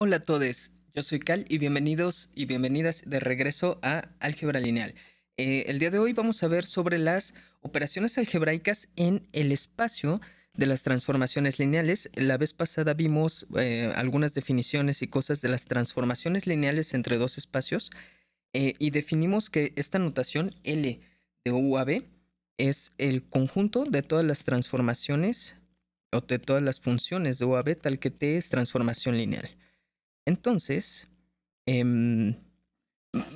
Hola a todos, yo soy Cal y bienvenidos y bienvenidas de regreso a Álgebra Lineal. El día de hoy vamos a ver sobre las operaciones algebraicas en el espacio de las transformaciones lineales. La vez pasada vimos algunas definiciones y cosas de las transformaciones lineales entre dos espacios y definimos que esta notación L de U a B es el conjunto de todas las transformaciones o de todas las funciones de U a B tal que T es transformación lineal. Entonces, em,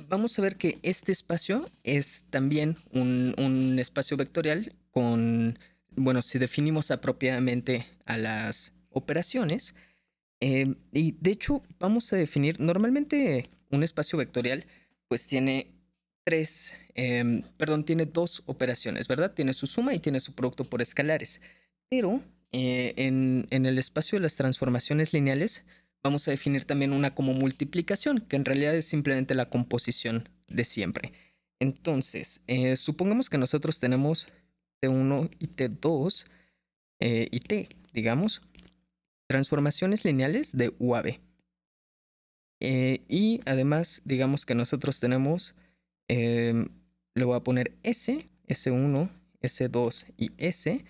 vamos a ver que este espacio es también un espacio vectorial con, bueno, si definimos apropiadamente a las operaciones, y de hecho vamos a definir, normalmente un espacio vectorial pues tiene tiene dos operaciones, ¿verdad? Tiene su suma y tiene su producto por escalares, pero en el espacio de las transformaciones lineales vamos a definir también una como multiplicación, que en realidad es simplemente la composición de siempre. Entonces, supongamos que nosotros tenemos T1 y T2 y T, digamos, transformaciones lineales de U a B. Y además, digamos que nosotros tenemos, le voy a poner S, S1, S2 y S,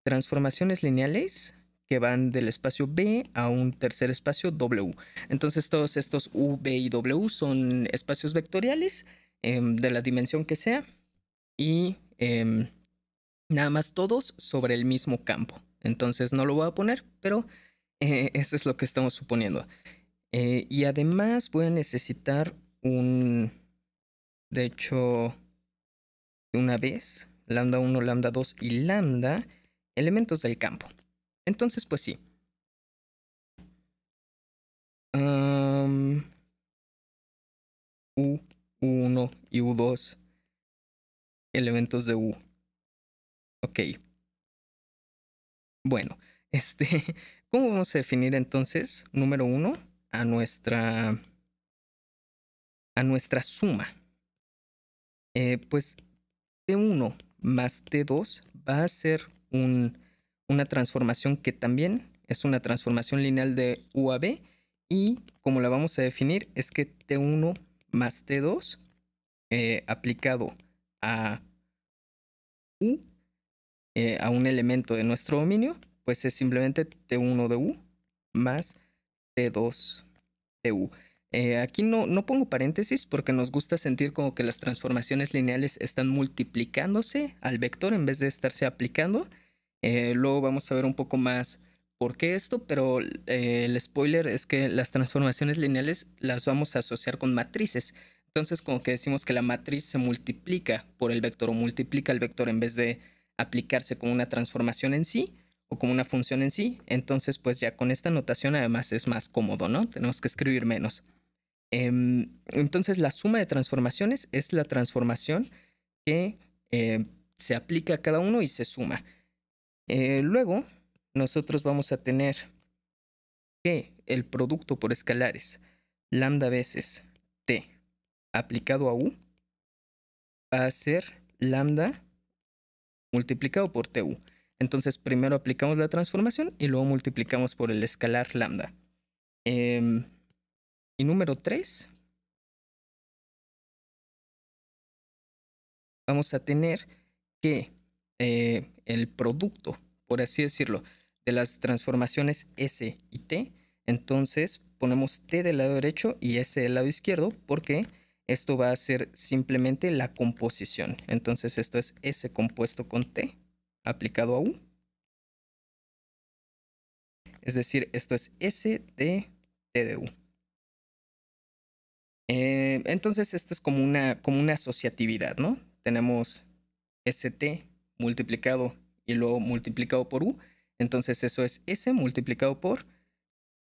transformaciones lineales que van del espacio B a un tercer espacio W. Entonces todos estos U, B y W son espacios vectoriales de la dimensión que sea y nada más todos sobre el mismo campo. Entonces no lo voy a poner, pero eso es lo que estamos suponiendo. Y además voy a necesitar de hecho, una vez, lambda 1, lambda 2 y lambda, elementos del campo. Entonces, pues sí. U1 y U2, elementos de U. Ok. Bueno, ¿cómo vamos a definir entonces, número 1, a nuestra suma? Pues T1 más T2 va a ser una transformación que también es una transformación lineal de U a B, y como la vamos a definir es que T1 más T2 aplicado a U, a un elemento de nuestro dominio, pues es simplemente T1 de U más T2 de U. Aquí no pongo paréntesis porque nos gusta sentir como que las transformaciones lineales están multiplicándose al vector en vez de estarse aplicando. Luego vamos a ver un poco más por qué esto, pero el spoiler es que las transformaciones lineales las vamos a asociar con matrices. Entonces como que decimos que la matriz se multiplica por el vector o multiplica el vector en vez de aplicarse como una transformación en sí o como una función en sí. Entonces pues ya con esta notación además es más cómodo, ¿no? Tenemos que escribir menos. Entonces la suma de transformaciones es la transformación que se aplica a cada uno y se suma. Luego nosotros vamos a tener que el producto por escalares lambda veces t aplicado a u va a ser lambda multiplicado por tu. Entonces primero aplicamos la transformación y luego multiplicamos por el escalar lambda. Y número 3, vamos a tener que el producto, por así decirlo, de las transformaciones S y T, entonces ponemos T del lado derecho y S del lado izquierdo porque esto va a ser simplemente la composición. Entonces esto es S compuesto con T aplicado a U. Es decir, esto es S de T de U. Entonces esto es como una asociatividad, ¿no? Tenemos ST multiplicado y luego multiplicado por U. Entonces eso es S multiplicado por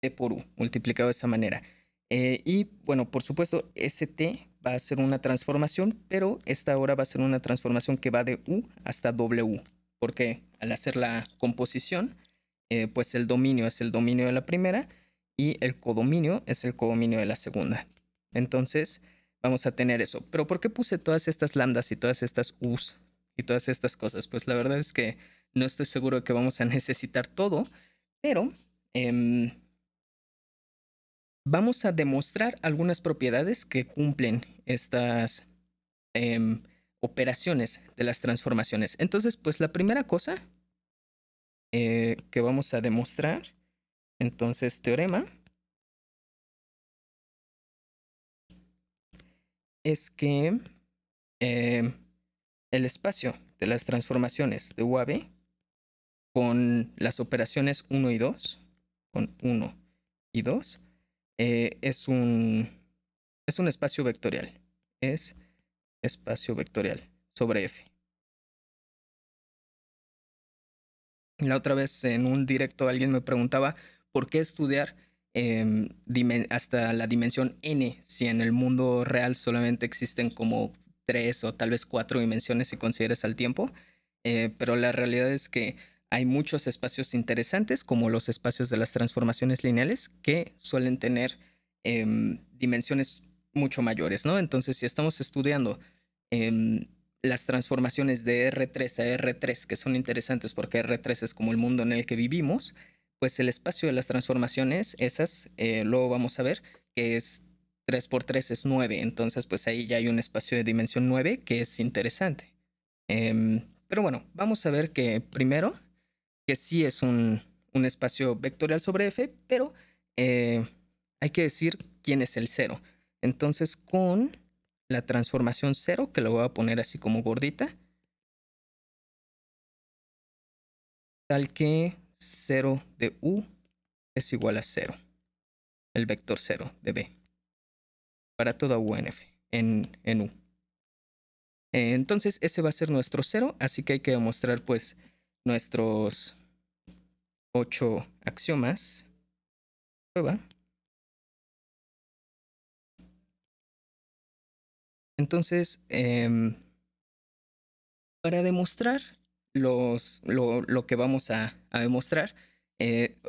T por U, multiplicado de esa manera. Y bueno, por supuesto, ST va a ser una transformación, pero esta ahora va a ser una transformación que va de U hasta W, porque al hacer la composición, pues el dominio es el dominio de la primera y el codominio es el codominio de la segunda. Entonces, vamos a tener eso. Pero ¿por qué puse todas estas lambdas y todas estas U's y todas estas cosas? Pues la verdad es que no estoy seguro de que vamos a necesitar todo, pero vamos a demostrar algunas propiedades que cumplen estas operaciones de las transformaciones. Entonces, pues la primera cosa que vamos a demostrar, entonces teorema, es que el espacio de las transformaciones de U a B con las operaciones 1 y 2, con 1 y 2, es un espacio vectorial. Es espacio vectorial sobre F. La otra vez en un directo alguien me preguntaba por qué estudiar hasta la dimensión n si en el mundo real solamente existen como 3 o tal vez 4 dimensiones si consideras al tiempo. Pero la realidad es que hay muchos espacios interesantes, como los espacios de las transformaciones lineales, que suelen tener dimensiones mucho mayores, ¿no? Entonces, si estamos estudiando las transformaciones de R3 a R3, que son interesantes porque R3 es como el mundo en el que vivimos, pues el espacio de las transformaciones, esas, luego vamos a ver que es 3 por 3 es 9, entonces pues ahí ya hay un espacio de dimensión 9 que es interesante. Pero bueno, vamos a ver que primero, que sí es un espacio vectorial sobre F, pero hay que decir quién es el cero. Entonces con la transformación 0, que lo voy a poner así como gordita, tal que 0 de U es igual a 0, el vector 0 de B, para toda U en F, en U. Entonces ese va a ser nuestro 0, así que hay que demostrar pues nuestros 8 axiomas. Prueba. Entonces, para demostrar lo que vamos a demostrar,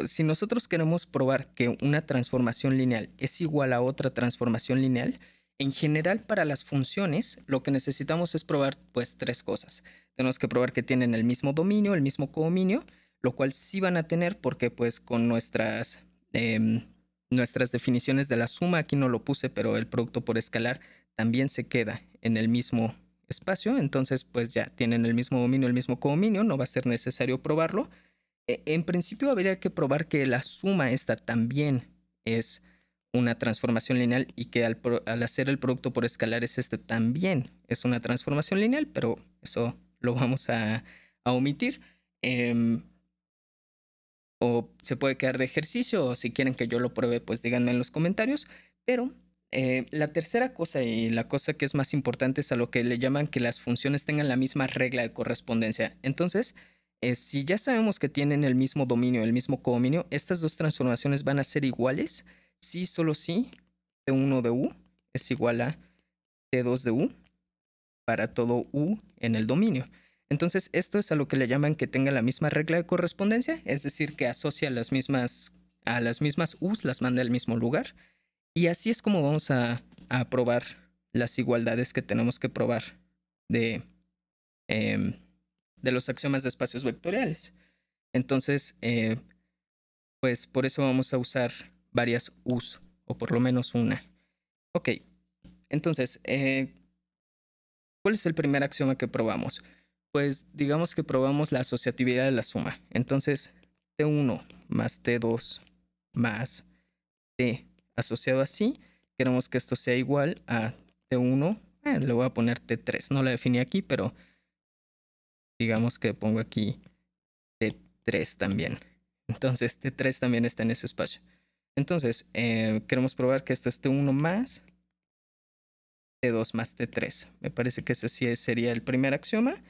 si nosotros queremos probar que una transformación lineal es igual a otra transformación lineal, en general para las funciones lo que necesitamos es probar pues 3 cosas. Tenemos que probar que tienen el mismo dominio, el mismo codominio, lo cual sí van a tener porque pues con nuestras definiciones de la suma, aquí no lo puse, pero el producto por escalar también se queda en el mismo espacio, entonces pues ya tienen el mismo dominio, el mismo codominio, no va a ser necesario probarlo. En principio habría que probar que la suma esta también es una transformación lineal y que al hacer el producto por escalares este también es una transformación lineal, pero eso lo vamos a omitir. O se puede quedar de ejercicio, o si quieren que yo lo pruebe, pues díganme en los comentarios. Pero la tercera cosa y la cosa que es más importante es a lo que le llaman que las funciones tengan la misma regla de correspondencia. Entonces, si ya sabemos que tienen el mismo dominio, el mismo codominio, estas dos transformaciones van a ser iguales si solo si T1 de U es igual a T2 de U para todo U en el dominio. Entonces, esto es a lo que le llaman que tenga la misma regla de correspondencia, es decir, que asocia a las mismas U's, las manda al mismo lugar. Y así es como vamos a probar las igualdades que tenemos que probar de, em, de los axiomas de espacios vectoriales. Entonces, pues por eso vamos a usar varias U's, o por lo menos una. Ok, entonces, ¿cuál es el primer axioma que probamos? Pues digamos que probamos la asociatividad de la suma. Entonces, T1 más T2 más T asociado así, queremos que esto sea igual a T1, le voy a poner T3, no la definí aquí, pero digamos que pongo aquí T3 también. Entonces, T3 también está en ese espacio. Entonces, queremos probar que esto es T1 más T2 más T3. Me parece que ese sí sería el primer axioma.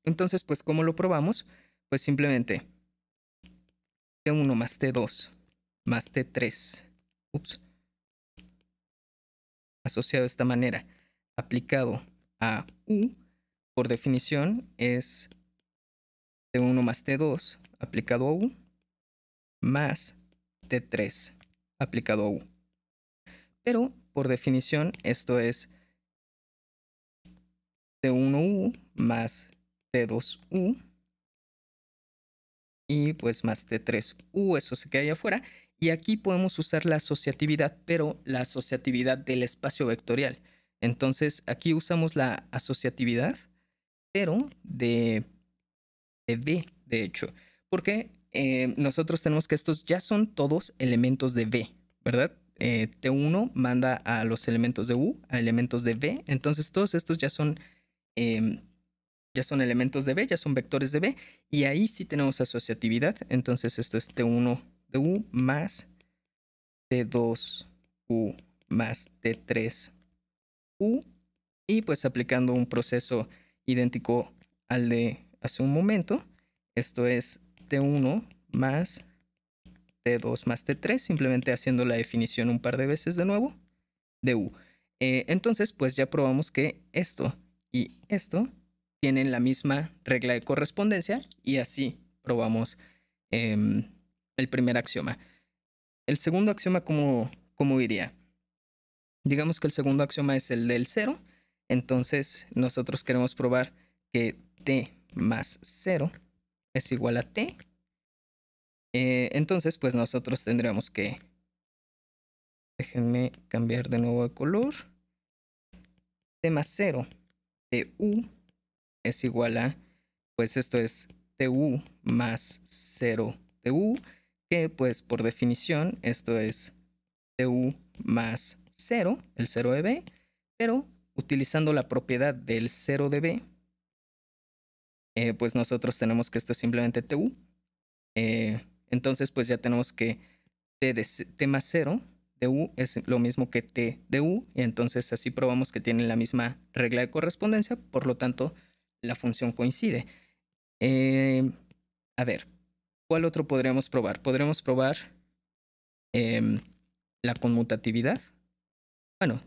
Entonces, pues, ¿cómo lo probamos? Pues simplemente T1 más T2 más T3, asociado de esta manera, aplicado a U, por definición es T1 más T2 aplicado a U, más T3 aplicado a U. Pero, por definición, esto es T1U más T2U y pues más T3U, eso se queda ahí afuera. Y aquí podemos usar la asociatividad, pero la asociatividad del espacio vectorial. Entonces, aquí usamos la asociatividad, pero de V, de hecho. Porque nosotros tenemos que estos ya son todos elementos de V, ¿verdad? T1 manda a los elementos de U, a elementos de V. Entonces, todos estos em, ya son elementos de V, ya son vectores de V. Y ahí sí tenemos asociatividad. Entonces, esto es T1 de U más T2U más T3U. Y pues aplicando un proceso idéntico al de hace un momento, esto es T1 más T2 más T3, simplemente haciendo la definición un par de veces de nuevo, de U. Entonces, pues ya probamos que esto y esto tienen la misma regla de correspondencia y así probamos el primer axioma. El segundo axioma, ¿cómo iría? Digamos que el segundo axioma es el del 0. Entonces nosotros queremos probar que t más 0 es igual a t. Entonces pues nosotros tendríamos que... Déjenme cambiar de nuevo de color. T más 0 de u es igual a... Pues esto es tu más 0 de u, que pues por definición esto es tu más 0, el 0 de b, pero utilizando la propiedad del 0 de b, pues nosotros tenemos que esto es simplemente tu. Entonces pues ya tenemos que t más 0 de u es lo mismo que t de u, y entonces así probamos que tienen la misma regla de correspondencia, por lo tanto la función coincide. A ver, ¿cuál otro podríamos probar? Podríamos probar la conmutatividad. Bueno,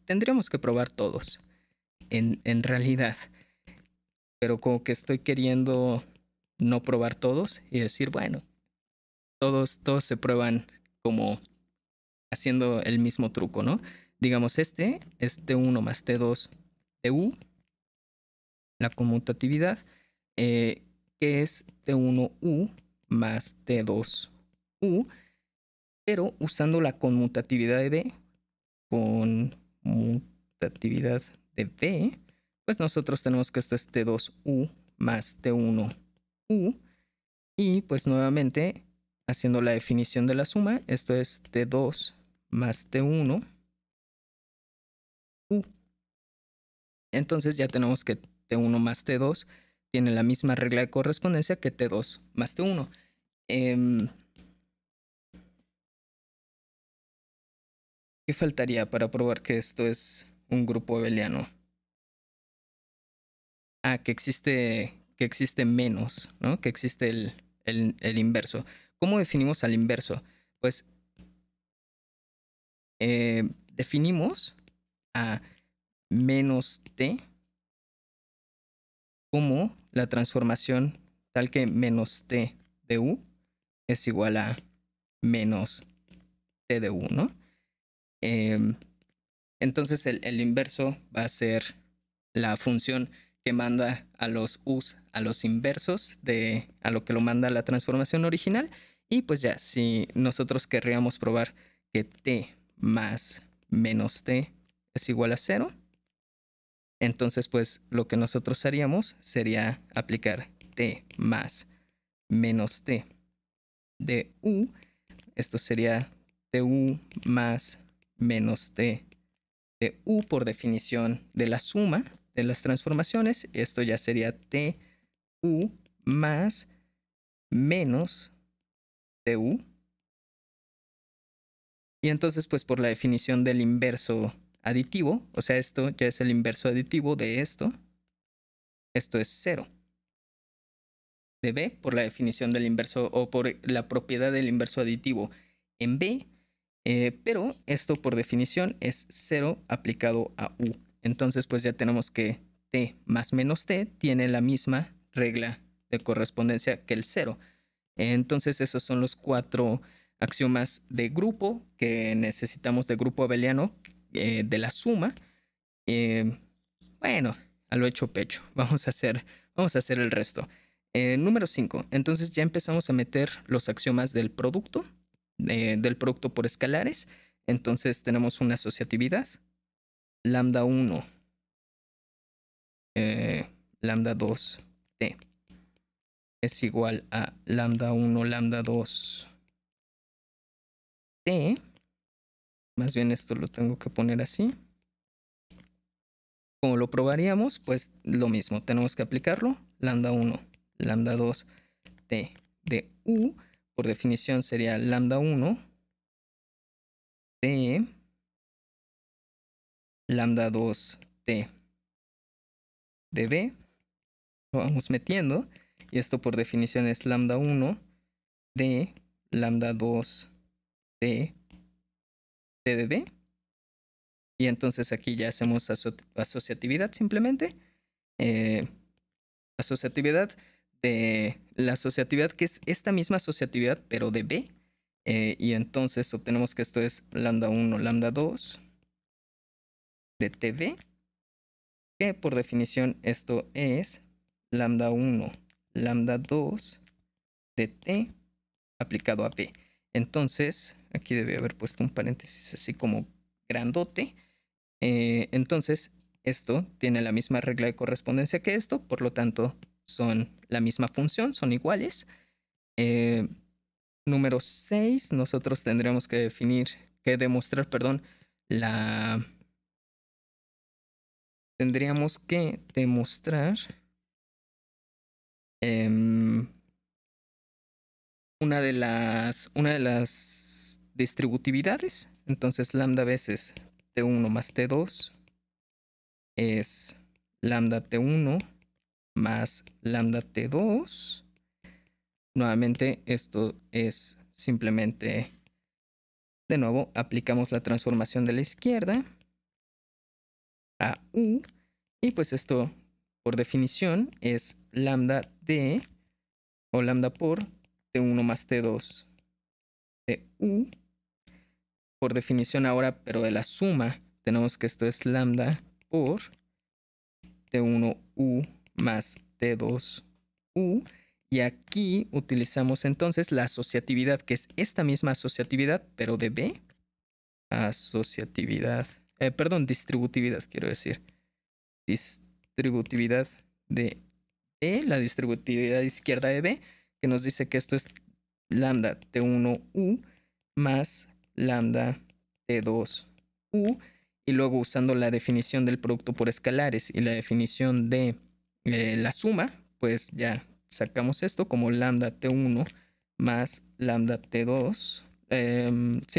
tendríamos que probar todos, en realidad. Pero como que estoy queriendo no probar todos y decir, bueno, todos se prueban como haciendo el mismo truco, ¿no? Digamos, este es T1 más T2 de U, la conmutatividad, que es T1U más T2U, pero usando la conmutatividad de B, conmutatividad de B, pues nosotros tenemos que esto es T2U más T1U, y pues nuevamente haciendo la definición de la suma, esto es T2 más T1U. Entonces ya tenemos que T1 más T2 tiene la misma regla de correspondencia que T2 más T1. ¿Qué faltaría para probar que esto es un grupo abeliano? Ah, que existe menos, ¿no? Que existe el inverso. ¿Cómo definimos al inverso? Pues definimos a menos t como la transformación tal que menos t de u es igual a menos t de u, ¿no? Entonces el inverso va a ser la función que manda a los u's a los inversos a lo que lo manda la transformación original. Y pues ya, si nosotros querríamos probar que t más menos t es igual a 0, entonces pues lo que nosotros haríamos sería aplicar t más menos t de u. Esto sería tu más menos t de u por definición de la suma de las transformaciones. Esto ya sería tu más menos tu. Y entonces, pues por la definición del inverso aditivo, o sea, esto ya es el inverso aditivo de esto. Esto es 0. De B, por la definición del inverso o por la propiedad del inverso aditivo en B. Pero esto por definición es 0 aplicado a U. Entonces pues ya tenemos que t más menos t tiene la misma regla de correspondencia que el 0. Entonces esos son los 4 axiomas de grupo que necesitamos de grupo abeliano de la suma. Bueno, a lo hecho pecho. Vamos a hacer el resto. Número 5. Entonces ya empezamos a meter los axiomas del producto. del producto por escalares. Entonces tenemos una asociatividad. Lambda 1, lambda 2 t es igual a lambda 1, lambda 2 t. Más bien esto lo tengo que poner así. ¿Cómo lo probaríamos? Pues lo mismo, tenemos que aplicarlo. Lambda 1, lambda 2 t de u, por definición sería lambda 1 t lambda 2 t de b. Lo vamos metiendo. Y esto por definición es lambda 1 de lambda 2 t de b. Y entonces aquí ya hacemos asociatividad simplemente. Asociatividad de la asociatividad que es esta misma asociatividad pero de b. Y entonces obtenemos que esto es lambda 1, lambda 2 de tb. Que por definición esto es lambda 1, lambda 2 de t aplicado a b. Entonces, aquí debe haber puesto un paréntesis así como grandote. Entonces, esto tiene la misma regla de correspondencia que esto, por lo tanto, son la misma función, son iguales. Número 6, nosotros tendremos que demostrar, tendríamos que demostrar una de las distributividades. Entonces, lambda veces t1 más t2 es lambda t1 más lambda t2. Nuevamente, esto es simplemente, de nuevo, aplicamos la transformación de la izquierda a u. Y pues esto, por definición, es lambda d o lambda por t1 más t2 de u. Por definición ahora, pero de la suma, tenemos que esto es lambda por t1u más t2u. Y aquí utilizamos entonces la asociatividad, que es esta misma asociatividad, pero de b. Distributividad, quiero decir. Distributividad de b, la distributividad izquierda de b, que nos dice que esto es lambda t1u más lambda t2u. Y luego usando la definición del producto por escalares y la definición de la suma, pues ya sacamos esto como lambda t1 más lambda t2.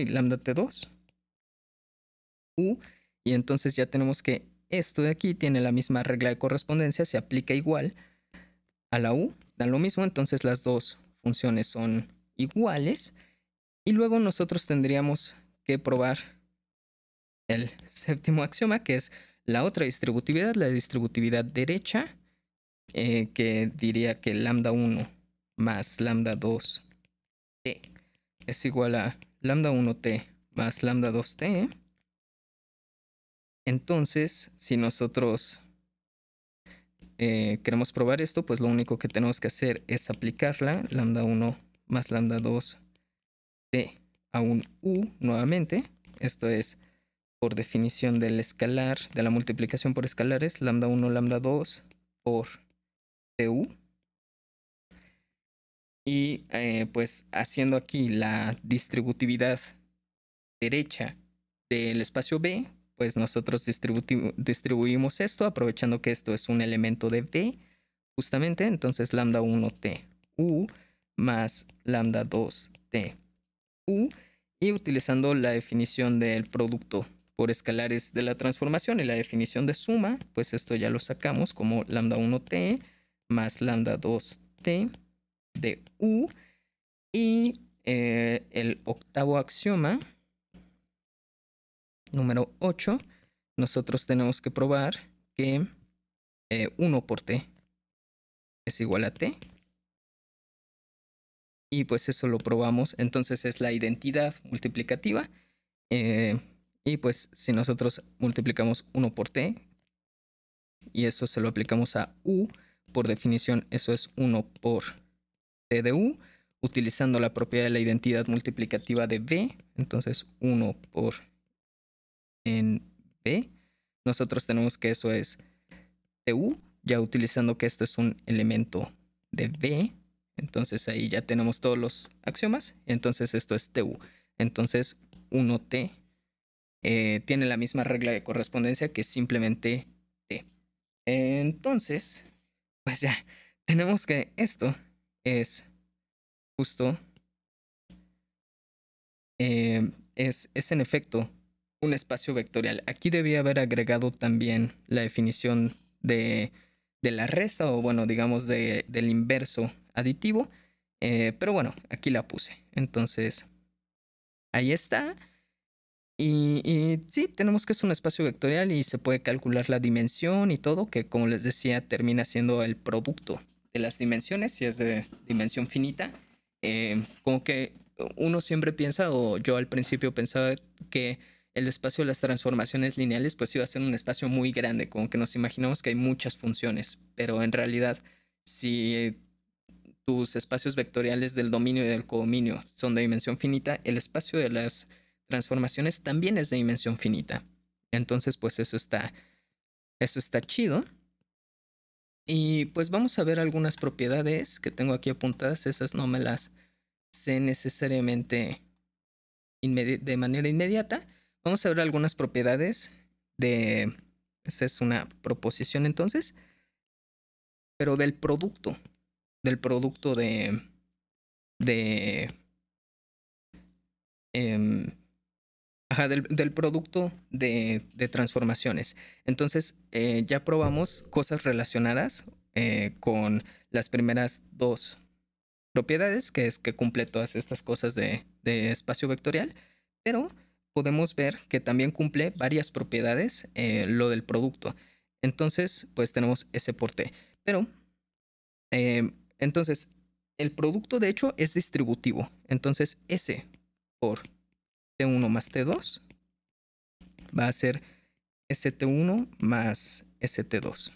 Lambda t2 u. Y entonces ya tenemos que esto de aquí tiene la misma regla de correspondencia, se aplica igual a la u, dan lo mismo, entonces las dos funciones son iguales. Y luego nosotros tendríamos que probar el séptimo axioma, que es la otra distributividad, la distributividad derecha, que diría que lambda 1 más lambda 2 t es igual a lambda 1 t más lambda 2 t. Entonces, si nosotros queremos probar esto, pues lo único que tenemos que hacer es aplicarla, lambda 1 más lambda 2 t a un u nuevamente. Esto es por definición del escalar, de la multiplicación por escalares, lambda 1, lambda 2 por tu. Y pues haciendo aquí la distributividad derecha del espacio B, pues nosotros distribuimos esto, aprovechando que esto es un elemento de B, justamente. Entonces lambda 1 t u más lambda 2 t u. Y utilizando la definición del producto por escalares de la transformación y la definición de suma, pues esto ya lo sacamos como lambda 1 t más lambda 2 t de u. Y el octavo axioma, número 8, nosotros tenemos que probar que 1 por t es igual a t. Y pues eso lo probamos. Entonces es la identidad multiplicativa. Y pues si nosotros multiplicamos 1 por t y eso se lo aplicamos a u, por definición eso es 1 por t de u. utilizando la propiedad de la identidad multiplicativa de B. Entonces 1 por en B. Nosotros tenemos que eso es TU, ya utilizando que esto es un elemento de B. Entonces ahí ya tenemos todos los axiomas. Entonces esto es TU. Entonces 1T tiene la misma regla de correspondencia que simplemente T. Entonces, pues ya tenemos que esto es justo, es en efecto un espacio vectorial. Aquí debía haber agregado también la definición de la resta, o bueno, digamos del inverso aditivo. Pero bueno, aquí la puse. Entonces, ahí está. Y sí, tenemos que es un espacio vectorial y se puede calcular la dimensión y todo, que como les decía, termina siendo el producto de las dimensiones, si es de dimensión finita. Como que uno siempre piensa, o yo al principio pensaba que el espacio de las transformaciones lineales pues iba a ser un espacio muy grande, como que nos imaginamos que hay muchas funciones, pero en realidad si tus espacios vectoriales del dominio y del codominio son de dimensión finita, el espacio de las transformaciones también es de dimensión finita. Entonces, pues eso está chido. Y pues vamos a ver algunas propiedades que tengo aquí apuntadas. Esas no me las sé necesariamente de manera inmediata. Vamos a ver algunas propiedades de... Esa es una proposición entonces. Pero del producto. Del producto de del producto de transformaciones. Entonces, ya probamos cosas relacionadas con las primeras dos propiedades, que es que cumple todas estas cosas de espacio vectorial, pero podemos ver que también cumple varias propiedades lo del producto. Entonces, pues tenemos S por T. Pero, entonces, el producto de hecho es distributivo. Entonces, S por T1 más T2 va a ser ST1 más ST2.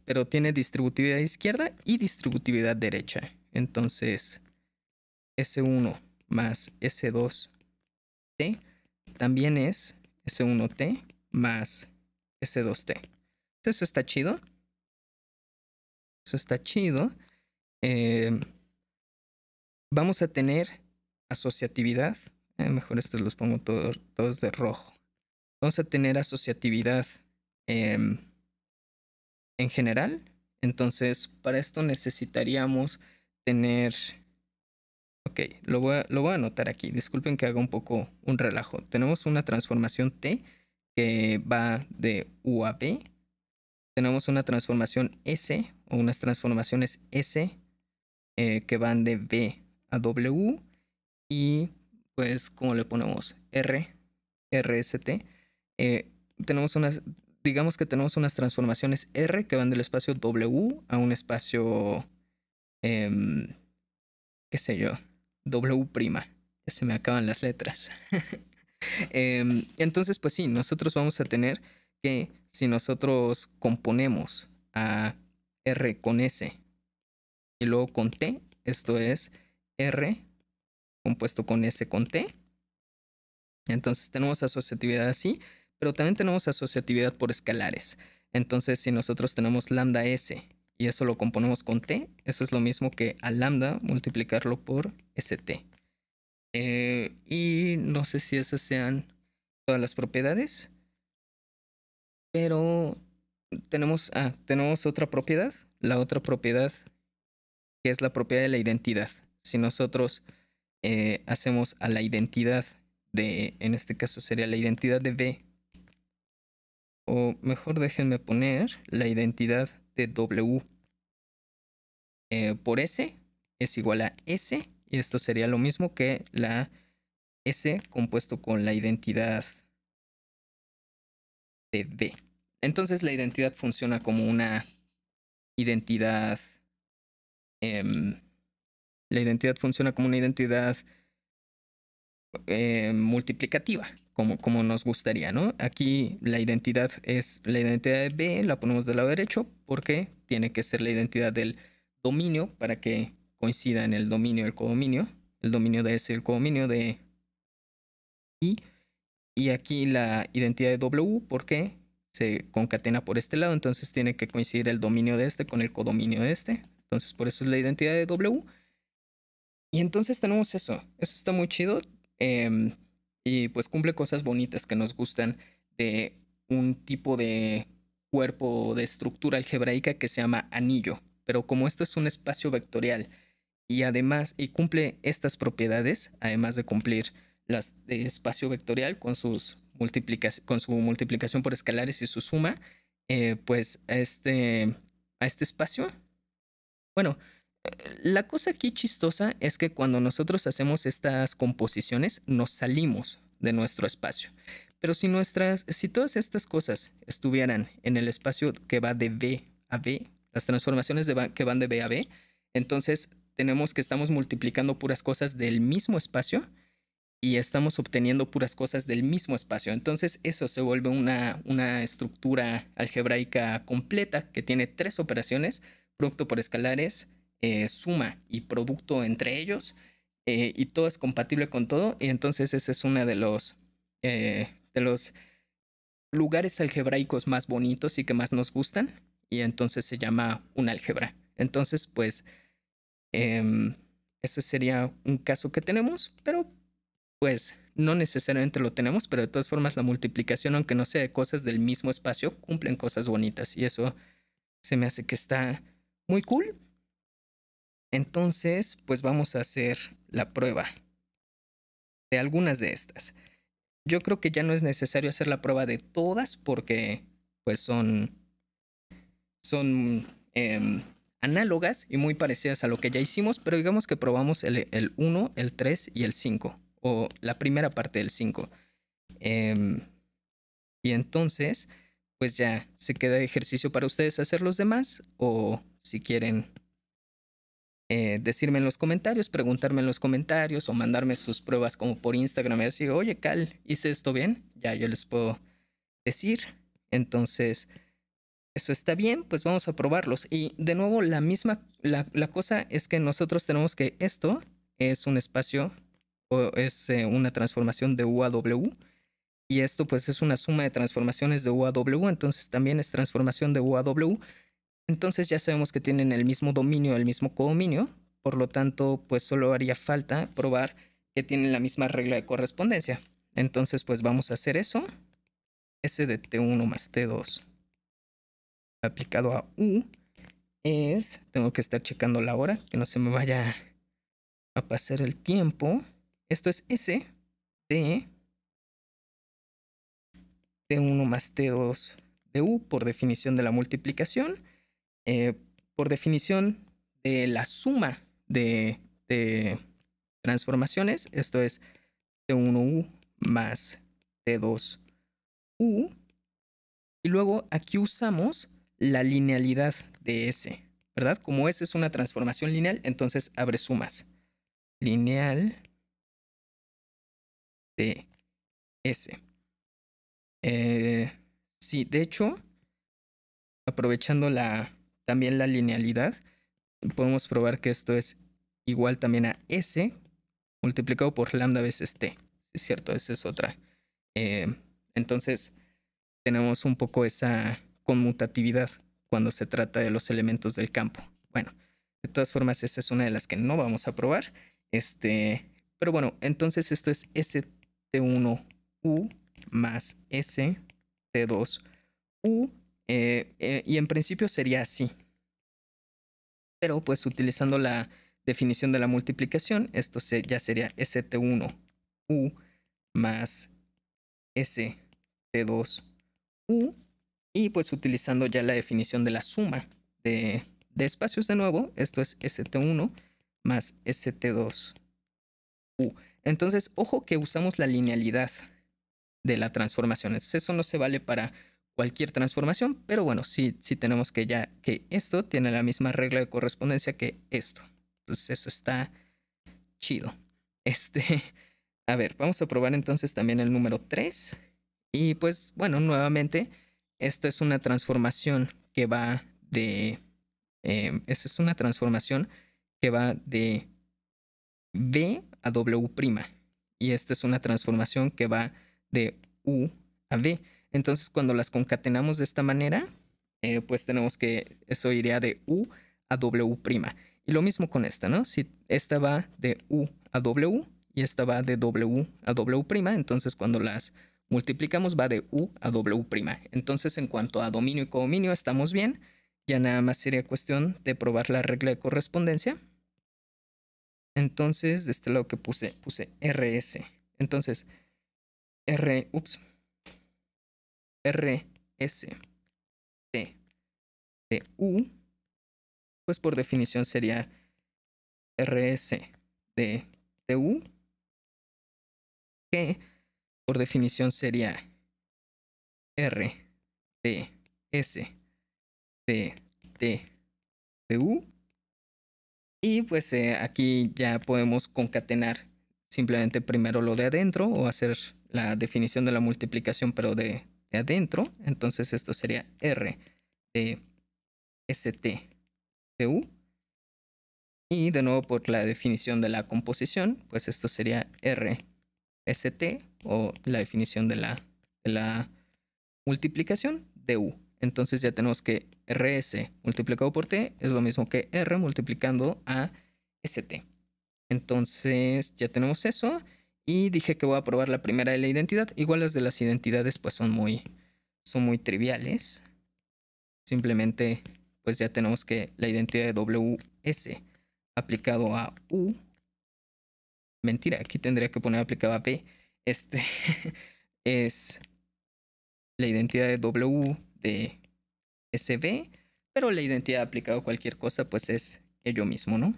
Pero tiene distributividad izquierda y distributividad derecha. Entonces, S1 más S2T también es S1T más S2T. Eso está chido. Eso está chido. Vamos a tener asociatividad. Mejor estos los pongo todos de rojo. Vamos a tener asociatividad en general. Entonces, para esto necesitaríamos tener... Ok, lo voy a anotar aquí. Disculpen que haga un poco un relajo. Tenemos una transformación T que va de U a B. Tenemos una transformación S o unas transformaciones S que van de B a W. Y pues, ¿cómo le ponemos? RST. Tenemos unas, digamos que tenemos unas transformaciones R que van del espacio W a un espacio, qué sé yo, W'. Ya se me acaban las letras. Entonces, pues sí, nosotros vamos a tener que, si nosotros componemos a R con S y luego con T, esto es R compuesto con S con T. Entonces tenemos asociatividad así, pero también tenemos asociatividad por escalares. Entonces, si nosotros tenemos lambda S y eso lo componemos con T, eso es lo mismo que a lambda multiplicarlo por ST. Y no sé si esas sean todas las propiedades, pero tenemos otra propiedad. La otra propiedad, que es la propiedad de la identidad. Si nosotros hacemos a la identidad de, en este caso sería la identidad de B, o mejor déjenme poner la identidad de W por S es igual a S, y esto sería lo mismo que la S compuesto con la identidad de B. Entonces la identidad funciona como una identidad, la identidad funciona como una identidad multiplicativa, como nos gustaría, ¿no? Aquí la identidad es la identidad de B, la ponemos del lado derecho porque tiene que ser la identidad del dominio para que coincida en el dominio y el codominio, el dominio de S y el codominio de I. Y aquí la identidad de W, porque se concatena por este lado, entonces tiene que coincidir el dominio de este con el codominio de este. Entonces por eso es la identidad de W. Y entonces tenemos eso. Eso está muy chido. Y pues cumple cosas bonitas que nos gustan de un tipo de cuerpo de estructura algebraica que se llama anillo. Pero como esto es un espacio vectorial y además cumple estas propiedades, además de cumplir las de espacio vectorial con con su multiplicación por escalares y su suma, pues a este espacio, bueno, la cosa aquí chistosa es que cuando nosotros hacemos estas composiciones nos salimos de nuestro espacio. Pero si todas estas cosas estuvieran en el espacio que va de B a B, las transformaciones que van de B a B, entonces tenemos que estamos multiplicando puras cosas del mismo espacio y estamos obteniendo puras cosas del mismo espacio. Entonces eso se vuelve una estructura algebraica completa que tiene tres operaciones: producto por escalares, suma y producto entre ellos, y todo es compatible con todo. Y entonces ese es uno de los lugares algebraicos más bonitos y que más nos gustan. Y entonces se llama un álgebra. Entonces, pues, ese sería un caso que tenemos, pero pues no necesariamente lo tenemos, pero de todas formas la multiplicación, aunque no sea de cosas del mismo espacio, cumplen cosas bonitas y eso se me hace que está muy cool. Entonces, pues vamos a hacer la prueba de algunas de estas. Yo creo que ya no es necesario hacer la prueba de todas porque pues son análogas y muy parecidas a lo que ya hicimos, pero digamos que probamos el 1, el 3 y el 5, o la primera parte del 5. Y entonces, pues ya se queda ejercicio para ustedes hacer los demás, o si quieren decirme en los comentarios, preguntarme en los comentarios, o mandarme sus pruebas como por Instagram y decir, oye, Cal, ¿hice esto bien? Ya yo les puedo decir. Entonces, eso está bien, pues vamos a probarlos. Y de nuevo, la cosa es que nosotros tenemos que esto es un espacio o es una transformación de U a W. Y esto pues es una suma de transformaciones de U a W, entonces también es transformación de U a W. Entonces ya sabemos que tienen el mismo dominio, el mismo codominio. Por lo tanto, pues solo haría falta probar que tienen la misma regla de correspondencia. Entonces, pues vamos a hacer eso. S de T1 más T2 aplicado a U tengo que estar checando la hora, que no se me vaya a pasar el tiempo. Esto es S de T1 más T2 de U por definición de la multiplicación, por definición de la suma de transformaciones. Esto es T1U más T2U. Y luego aquí usamos la linealidad de S, ¿verdad? Como S es una transformación lineal, entonces abre sumas. Lineal de S. Sí, de hecho, aprovechando también la linealidad, podemos probar que esto es igual también a S multiplicado por lambda veces T. Es cierto, esa es otra. Entonces, tenemos un poco esa conmutatividad cuando se trata de los elementos del campo. Bueno, de todas formas, esa es una de las que no vamos a probar. Pero bueno, entonces esto es ST1U más ST2U. Y en principio sería así. Pero pues utilizando la definición de la multiplicación, esto ya sería ST1U más ST2U. Y pues utilizando ya la definición de la suma de espacios de nuevo, esto es ST1 más ST2U. Entonces, ojo que usamos la linealidad de la transformación. Entonces, eso no se vale para cualquier transformación, pero bueno, sí tenemos que que esto tiene la misma regla de correspondencia que esto. Entonces, eso está chido. A ver, vamos a probar entonces también el número 3. Y pues, bueno, nuevamente, esto es una transformación que va esta es una transformación que va de V a W'. Y esta es una transformación que va de U a V. Entonces, cuando las concatenamos de esta manera, pues tenemos que eso iría de U a W'. Y lo mismo con esta, ¿no? Si esta va de U a W y esta va de W a W', entonces cuando las multiplicamos va de U a W'. Entonces, en cuanto a dominio y codominio, estamos bien. Ya nada más sería cuestión de probar la regla de correspondencia. Entonces, de este lado que puse RS. Entonces, RS de U, pues por definición sería RS de TU, que por definición sería R de S de TU. Y pues aquí ya podemos concatenar simplemente primero lo de adentro o hacer la definición de la multiplicación pero de adentro. Entonces esto sería R de STU. Y de nuevo por la definición de la composición, pues esto sería RST o la definición de la multiplicación de U. Entonces ya tenemos que RS multiplicado por T es lo mismo que R multiplicando a ST. Entonces ya tenemos eso. Y dije que voy a probar la primera de la identidad. Igual las de las identidades pues son muy triviales. Simplemente pues ya tenemos que la identidad de WS aplicado a U. Mentira, aquí tendría que poner aplicado a B. Es la identidad de W de SB, pero la identidad aplicado a cualquier cosa pues es ello mismo, ¿no?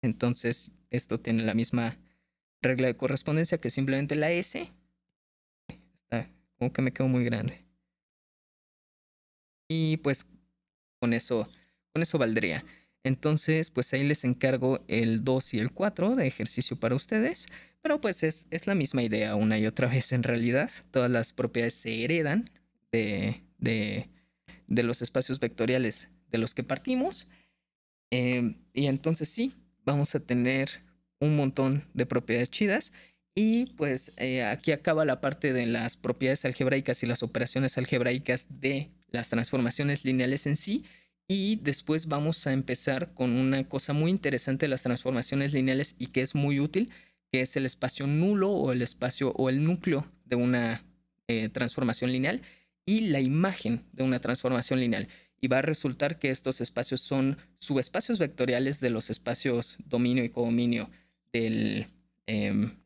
Entonces esto tiene la misma regla de correspondencia que simplemente la S. Está como que me quedo muy grande. Y pues con eso valdría. Entonces, pues ahí les encargo el 2 y el 4 de ejercicio para ustedes. Pero pues es la misma idea una y otra vez en realidad. Todas las propiedades se heredan de los espacios vectoriales de los que partimos. Y entonces sí, vamos a tener un montón de propiedades chidas. Y pues aquí acaba la parte de las propiedades algebraicas y las operaciones algebraicas de las transformaciones lineales en sí. Y después vamos a empezar con una cosa muy interesante de las transformaciones lineales y que es muy útil, que es el espacio nulo o el espacio o el núcleo de una transformación lineal y la imagen de una transformación lineal. Y va a resultar que estos espacios son subespacios vectoriales de los espacios dominio y codominio de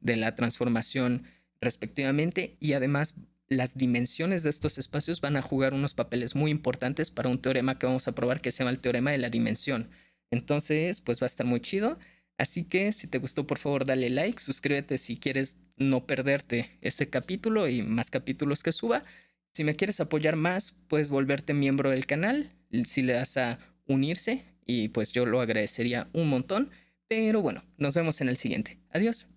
la transformación respectivamente, y además las dimensiones de estos espacios van a jugar unos papeles muy importantes para un teorema que vamos a probar que se llama el teorema de la dimensión. Entonces, pues va a estar muy chido. Así que si te gustó, por favor, dale like, suscríbete si quieres no perderte este capítulo y más capítulos que suba. Si me quieres apoyar más, puedes volverte miembro del canal, si le das a unirse, y pues yo lo agradecería un montón. Pero bueno, nos vemos en el siguiente. Adiós.